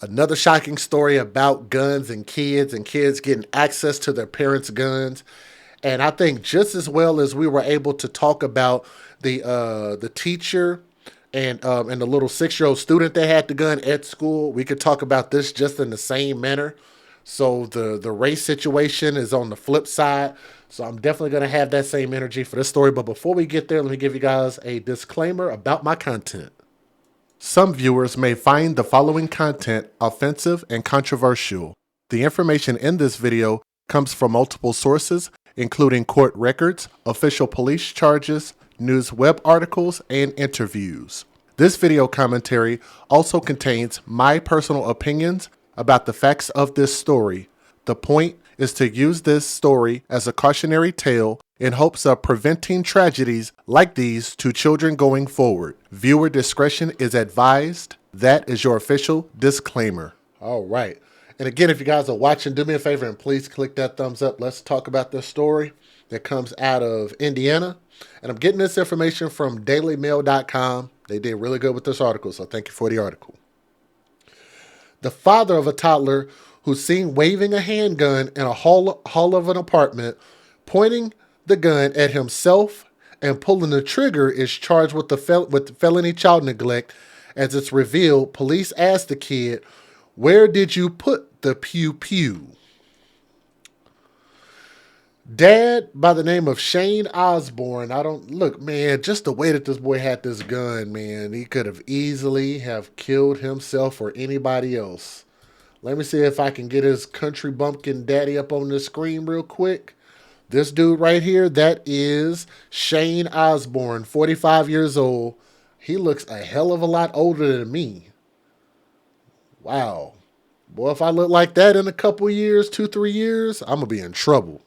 Another shocking story about guns and kids getting access to their parents' guns. And I think just as well as we were able to talk about the teacher and the little 6-year-old student that had the gun at school, we could talk about this just in the same manner. So the race situation is on the flip side. So I'm definitely going to have that same energy for this story. But before we get there, let me give you guys a disclaimer about my content. Some viewers may find the following content offensive and controversial. The information in this video comes from multiple sources, including court records, official police charges, news web articles, and interviews. This video commentary also contains my personal opinions about the facts of this story. The point is to use this story as a cautionary tale in hopes of preventing tragedies like these to children going forward. Viewer discretion is advised. That is your official disclaimer. All right. And again, if you guys are watching, do me a favor and please click that thumbs up. Let's talk about this story that comes out of Indiana. And I'm getting this information from dailymail.com. They did really good with this article, so thank you for the article. The father of a toddler who's seen waving a handgun in a hall of an apartment, pointing the gun at himself and pulling the trigger, is charged with felony child neglect. As it's revealed, police asked the kid, "Where did you put the pew pew?" Dad by the name of Shane Osborne. Look, man, just the way that this boy had this gun, man, he could have easily have killed himself or anybody else. Let me see if I can get his country bumpkin daddy up on the screen real quick. This dude right here, that is Shane Osborne, 45 years old. He looks a hell of a lot older than me. Wow. Boy, if I look like that in a couple years, 2-3 years, I'm going to be in trouble.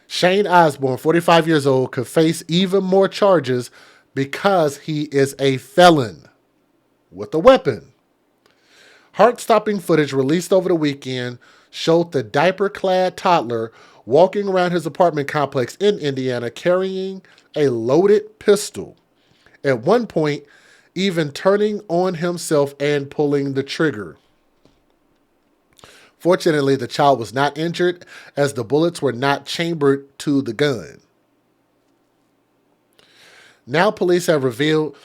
Shane Osborne, 45 years old, could face even more charges because he is a felon with a weapon. Heart-stopping footage released over the weekend showed the diaper-clad toddler walking around his apartment complex in Indiana carrying a loaded pistol. At one point, even turning on himself and pulling the trigger. Fortunately, the child was not injured as the bullets were not chambered to the gun. Now police have revealed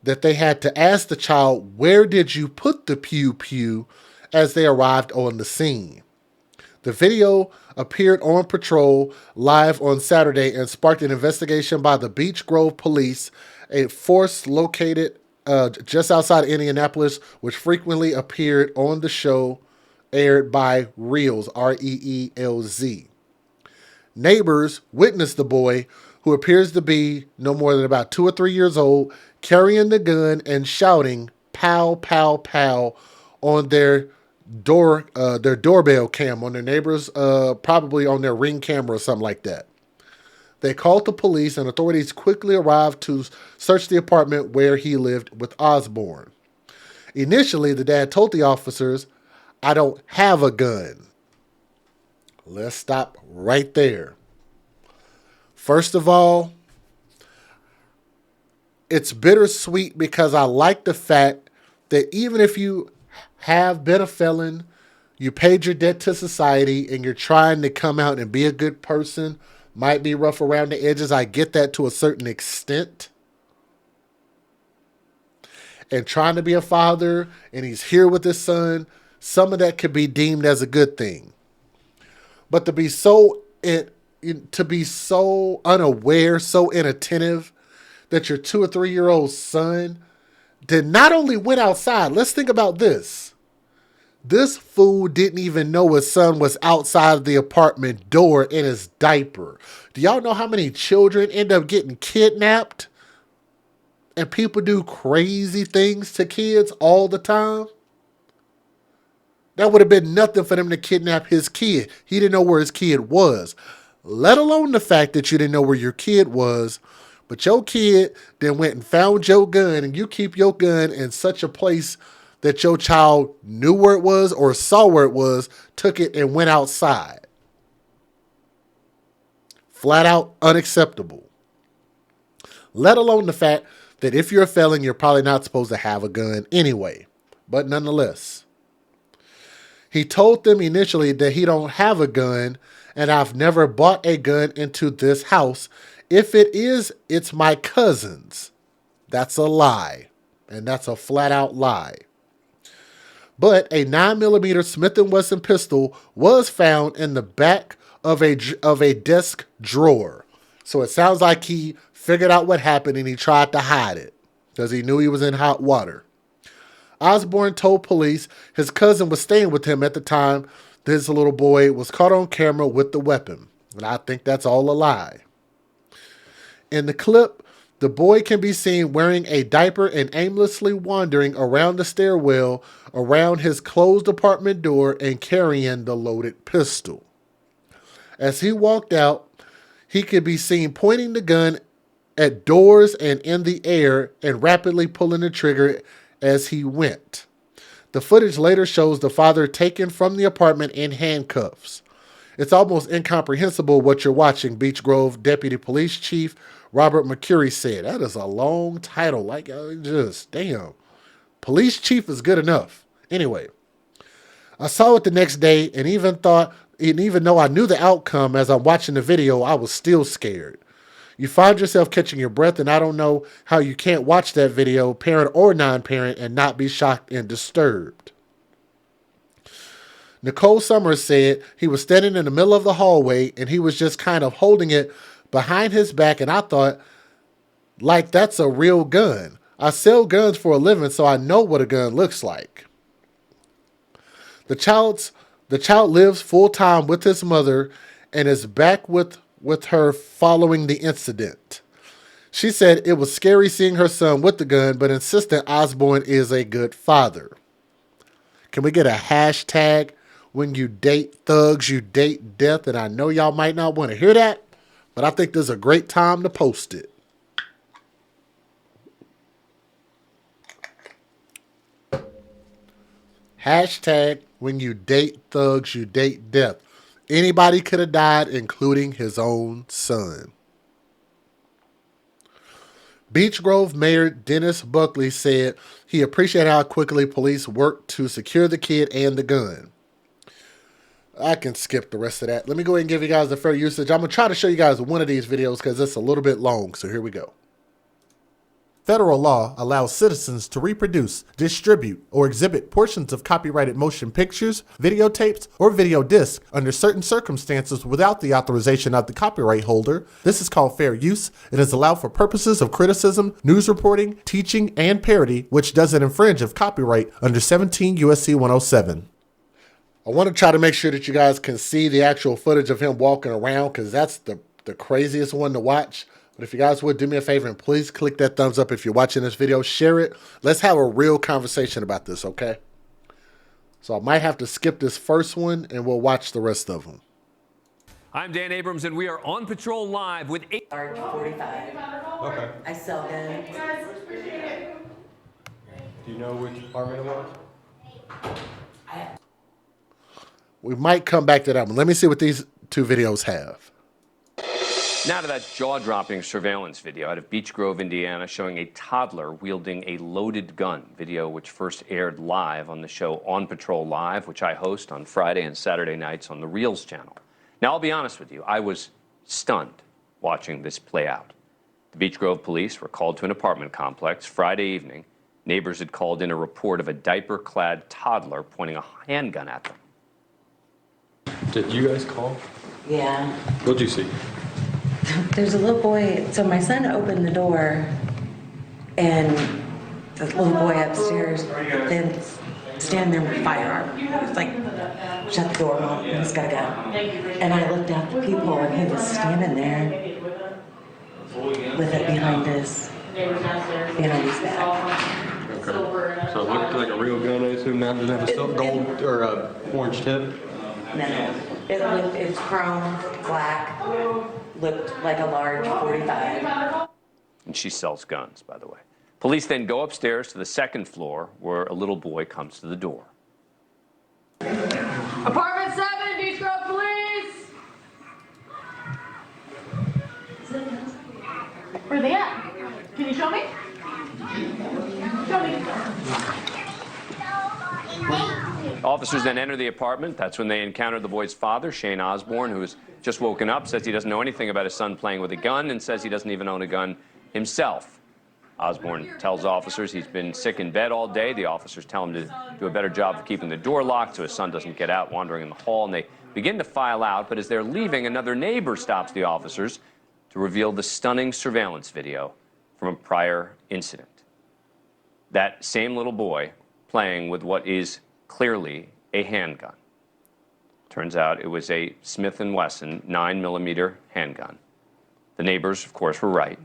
that they had to ask the child, "Where did you put the pew pew?" as they arrived on the scene. The video appeared on patrol live on Saturday and sparked an investigation by the Beech Grove Police, a force located just outside Indianapolis, which frequently appeared on the show aired by Reelz, Reelz. Neighbors witnessed the boy, who appears to be no more than about 2 or 3 years old, carrying the gun and shouting "pow, pow, pow" on their doorbell cam, on their neighbors, probably on their Ring camera or something like that. They called the police, and authorities quickly arrived to search the apartment where he lived with Osborne. Initially, the dad told the officers, "I don't have a gun." Let's stop right there. First of all, it's bittersweet because I like the fact that even if you have been a felon, you paid your debt to society, and you're trying to come out and be a good person, might be rough around the edges. I get that to a certain extent. And trying to be a father, and he's here with his son, some of that could be deemed as a good thing. But to be so unaware, so inattentive that your 2 or 3-year-old son did not only went outside. Let's think about this. This fool didn't even know his son was outside the apartment door in his diaper. Do y'all know how many children end up getting kidnapped? And people do crazy things to kids all the time? That would have been nothing for them to kidnap his kid. He didn't know where his kid was. Let alone the fact that you didn't know where your kid was. But your kid then went and found your gun, and you keep your gun in such a place that your child knew where it was or saw where it was, took it and went outside. Flat out unacceptable. Let alone the fact that if you're a felon, you're probably not supposed to have a gun anyway. But nonetheless, He told them initially that he don't have a gun and I've never bought a gun into this house. If it is, it's my cousin's. That's a lie. And that's a flat out lie. But a 9mm Smith & Wesson pistol was found in the back of a desk drawer. So it sounds like he figured out what happened and he tried to hide it because he knew he was in hot water. Osborne told police his cousin was staying with him at the time this little boy was caught on camera with the weapon. And I think that's all a lie. In the clip, the boy can be seen wearing a diaper and aimlessly wandering around the stairwell around his closed apartment door and carrying the loaded pistol. As he walked out, he could be seen pointing the gun at doors and in the air and rapidly pulling the trigger as he went. The footage later shows the father taken from the apartment in handcuffs. It's almost incomprehensible what you're watching, Beech Grove Deputy Police Chief Robert McCurry said. That is a long title. Like, just, damn. Police Chief is good enough. Anyway, I saw it the next day and even though I knew the outcome as I'm watching the video, I was still scared. You find yourself catching your breath, and I don't know how you can't watch that video, parent or non-parent, and not be shocked and disturbed. Nicole Summers said he was standing in the middle of the hallway, and he was just kind of holding it behind his back, and I thought, like, that's a real gun. I sell guns for a living, so I know what a gun looks like. The child lives full-time with his mother and is back with her following the incident. She said it was scary seeing her son with the gun, but insisted Osborne is a good father. Can we get a hashtag? When you date thugs, you date death. And I know y'all might not want to hear that, but I think this is a great time to post it. Hashtag when you date thugs, you date death. Anybody could have died, including his own son. Beech Grove Mayor Dennis Buckley said he appreciated how quickly police worked to secure the kid and the gun. I can skip the rest of that. Let me go ahead and give you guys the fair usage. I'm going to try to show you guys one of these videos because it's a little bit long. So here we go. Federal law allows citizens to reproduce, distribute, or exhibit portions of copyrighted motion pictures, videotapes, or video discs under certain circumstances without the authorization of the copyright holder. This is called fair use. It is allowed for purposes of criticism, news reporting, teaching, and parody, which doesn't infringe of copyright under 17 U.S.C. 107. I want to try to make sure that you guys can see the actual footage of him walking around because that's the craziest one to watch. But if you guys would do me a favor and please click that thumbs up if you're watching this video. Share it. Let's have a real conversation about this, okay? So I might have to skip this first one and we'll watch the rest of them. I'm Dan Abrams and we are on patrol live with 45. Okay. I sell guns. Do you know which apartment it was? We might come back to that one. Let me see what these two videos have. Now to that jaw-dropping surveillance video out of Beech Grove, Indiana, showing a toddler wielding a loaded gun. Video which first aired live on the show On Patrol Live, which I host on Friday and Saturday nights on the Reels channel. Now, I'll be honest with you, I was stunned watching this play out. The Beech Grove police were called to an apartment complex Friday evening. Neighbors had called in a report of a diaper-clad toddler pointing a handgun at them. Did you guys call? Yeah. What'd you see? There's a little boy. So my son opened the door, and the little boy upstairs then standing there with a firearm. It's like, shut the door, Mom. He's got a gun. And I looked out the peephole, and he was standing there with it behind his back. Okay. So it looked like a real gun, I assume. Now does it have a silk gold or a orange tip? No. It's chrome, black, looked like a large 45. And she sells guns, by the way. Police then go upstairs to the second floor where a little boy comes to the door. Apartment 7, Beech Grove Police! Where are they at? Can you show me? Show me. Officers then enter the apartment. That's when they encounter the boy's father, Shane Osborne, who has just woken up, says he doesn't know anything about his son playing with a gun, and says he doesn't even own a gun himself. Osborne tells officers he's been sick in bed all day. The officers tell him to do a better job of keeping the door locked so his son doesn't get out wandering in the hall, and they begin to file out. But as they're leaving, another neighbor stops the officers to reveal the stunning surveillance video from a prior incident. That same little boy playing with what is clearly a handgun. Turns out it was a Smith & Wesson 9mm handgun. The neighbors, of course, were right.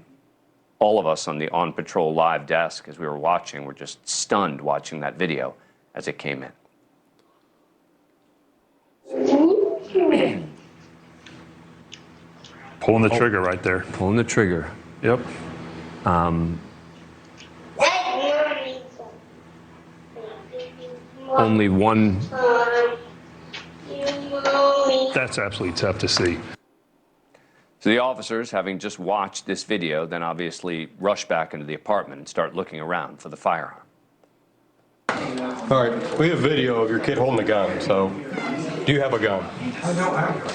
All of us on the On Patrol Live desk, as we were watching, were just stunned watching that video as it came in. Pulling the trigger right there. Pulling the trigger. Yep. Only one. That's absolutely tough to see. So the officers, having just watched this video, then obviously rush back into the apartment and start looking around for the firearm. All right, we have video of your kid holding a gun, so do you have a gun? I don't have one.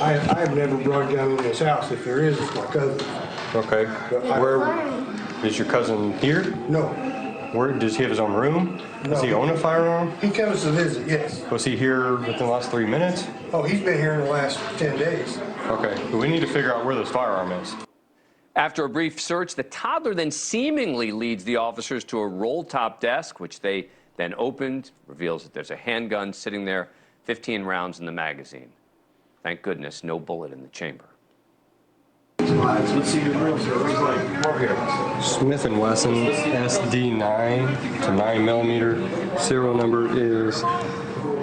I have never brought a gun in this house. If there is, it's my cousin. Okay. Where is your cousin here? No. Where does he have his own room? Does he own a firearm? He comes to visit, yes. Was he here within the last 3 minutes? Oh, he's been here in the last 10 days. Okay, but we need to figure out where this firearm is. After a brief search, the toddler then seemingly leads the officers to a roll-top desk, which they then opened, reveals that there's a handgun sitting there, 15 rounds in the magazine. Thank goodness, no bullet in the chamber. Let's see your room, sir. Looks like over here. Smith & Wesson SD9 to 9mm. Serial number is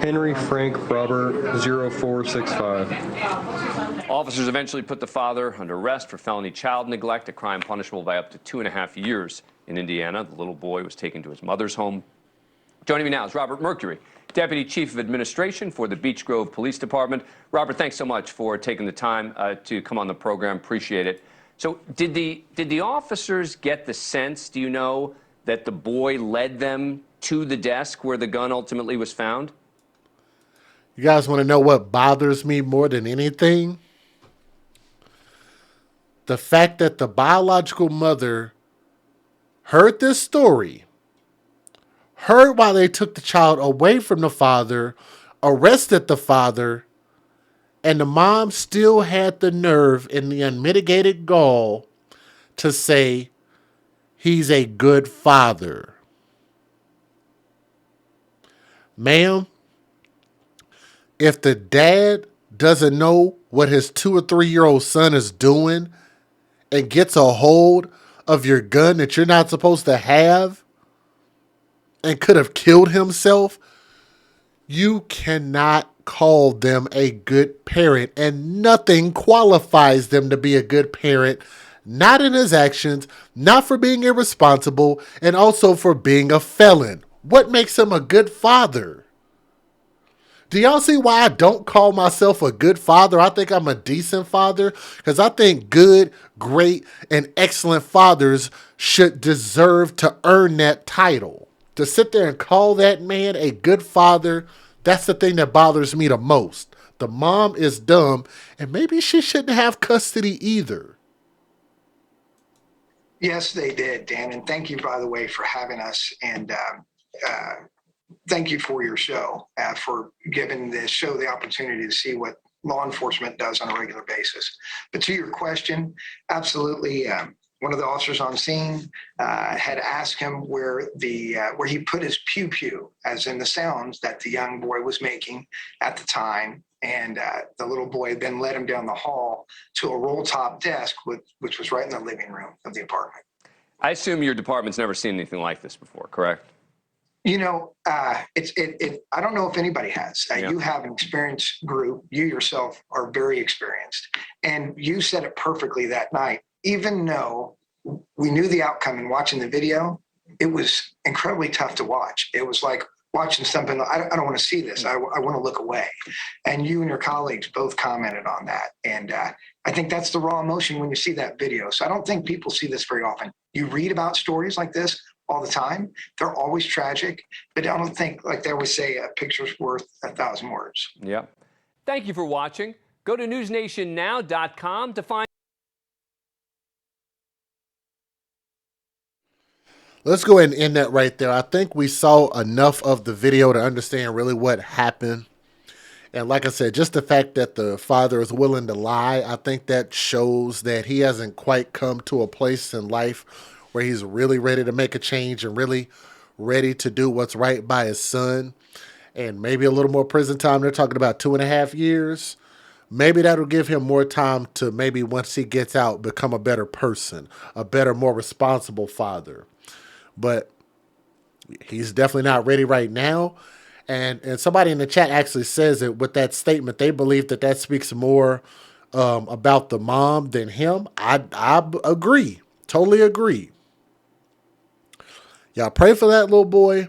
Henry Frank Robert 0465. Officers eventually put the father under arrest for felony child neglect, a crime punishable by up to 2.5 years in Indiana. The little boy was taken to his mother's home. Joining me now is Robert Mercury, Deputy Chief of Administration for the Beech Grove Police Department. Robert, thanks so much for taking the time to come on the program. Appreciate it. So did the officers get the sense, do you know, that the boy led them to the desk where the gun ultimately was found? You guys want to know what bothers me more than anything? The fact that the biological mother heard this story, heard why they took the child away from the father, arrested the father, and the mom still had the nerve and the unmitigated gall to say he's a good father. Ma'am, if the dad doesn't know what his 2 or 3-year-old son is doing and gets a hold of your gun that you're not supposed to have and could have killed himself, you cannot call them a good parent, and nothing qualifies them to be a good parent, not in his actions, not for being irresponsible, and also for being a felon. What makes him a good father? Do y'all see why I don't call myself a good father? I think I'm a decent father because I think good, great, and excellent fathers should deserve to earn that title. To sit there and call that man a good father, that's the thing that bothers me the most. The mom is dumb, and maybe she shouldn't have custody either. Yes, they did, Dan. And thank you, by the way, for having us. And thank you for your show, for giving this show the opportunity to see what law enforcement does on a regular basis. But to your question, absolutely. One of the officers on scene had asked him where he put his pew pew, as in the sounds that the young boy was making at the time. And the little boy then led him down the hall to a roll top desk, which was right in the living room of the apartment. I assume your department's never seen anything like this before, correct? You know, I don't know if anybody has. Yeah. You have an experienced group. You yourself are very experienced. And you said it perfectly that night. Even though we knew the outcome in watching the video, it was incredibly tough to watch. It was like watching something, I don't want to see this. I want to look away. And you and your colleagues both commented on that. And I think that's the raw emotion when you see that video. So I don't think people see this very often. You read about stories like this all the time. They're always tragic, but I don't think, like they always say, a picture's worth 1,000 words. Yep. Thank you for watching. Go to newsnationnow.com to find. Let's go ahead and end that right there. I think we saw enough of the video to understand really what happened. And like I said, just the fact that the father is willing to lie, I think that shows that he hasn't quite come to a place in life where he's really ready to make a change and really ready to do what's right by his son. And maybe a little more prison time. They're talking about 2.5 years. Maybe that'll give him more time to maybe once he gets out, become a better person, a better, more responsible father. But he's definitely not ready right now. And somebody in the chat actually says it with that statement. They believe that that speaks more about the mom than him. I agree. Totally agree. Y'all pray for that little boy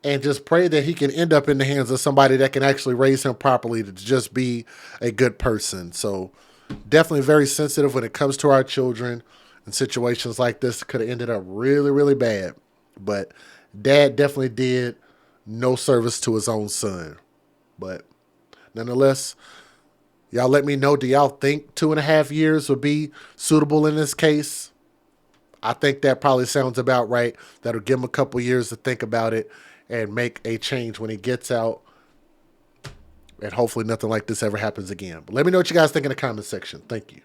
and just pray that he can end up in the hands of somebody that can actually raise him properly to just be a good person. So definitely very sensitive when it comes to our children, and situations like this could have ended up really, really bad. But dad definitely did no service to his own son. But nonetheless, y'all let me know, do y'all think 2.5 years would be suitable in this case? I think that probably sounds about right. That'll give him a couple years to think about it and make a change when he gets out. And hopefully nothing like this ever happens again. But let me know what you guys think in the comment section. Thank you.